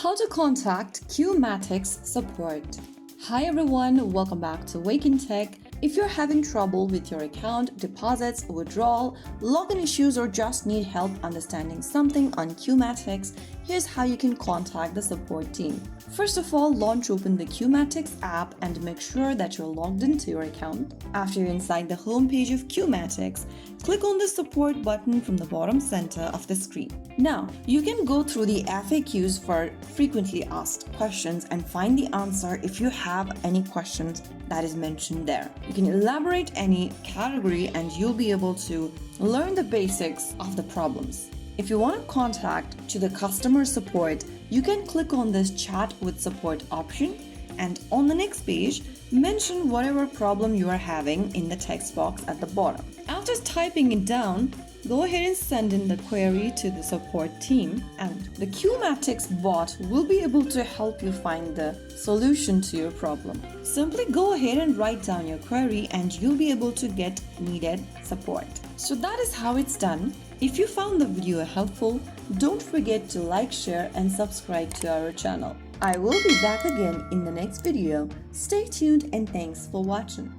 How to contact QU MATIX support. Hi everyone, welcome back to Wake&Tech. If you're having trouble with your account, deposits, withdrawal, login issues, or just need help understanding something on QU MATIX, here's how you can contact the support team. First of all, launch open the QU MATIX app and make sure that you're logged into your account. After you're inside the home page of QU MATIX, click on the support button from the bottom center of the screen. Now, you can go through the FAQs for frequently asked questions and find the answer if you have any questions that is mentioned there. You can elaborate any category and you'll be able to learn the basics of the problems. If you want to contact to the customer support, you can click on this chat with support option and on the next page, mention whatever problem you are having in the text box at the bottom. After typing it down, go ahead and send in the query to the support team and the QU MATIX bot will be able to help you find the solution to your problem. Simply go ahead and write down your query and you'll be able to get needed support. So that is how it's done. If you found the video helpful, don't forget to like, share and subscribe to our channel. I will be back again in the next video. Stay tuned and thanks for watching.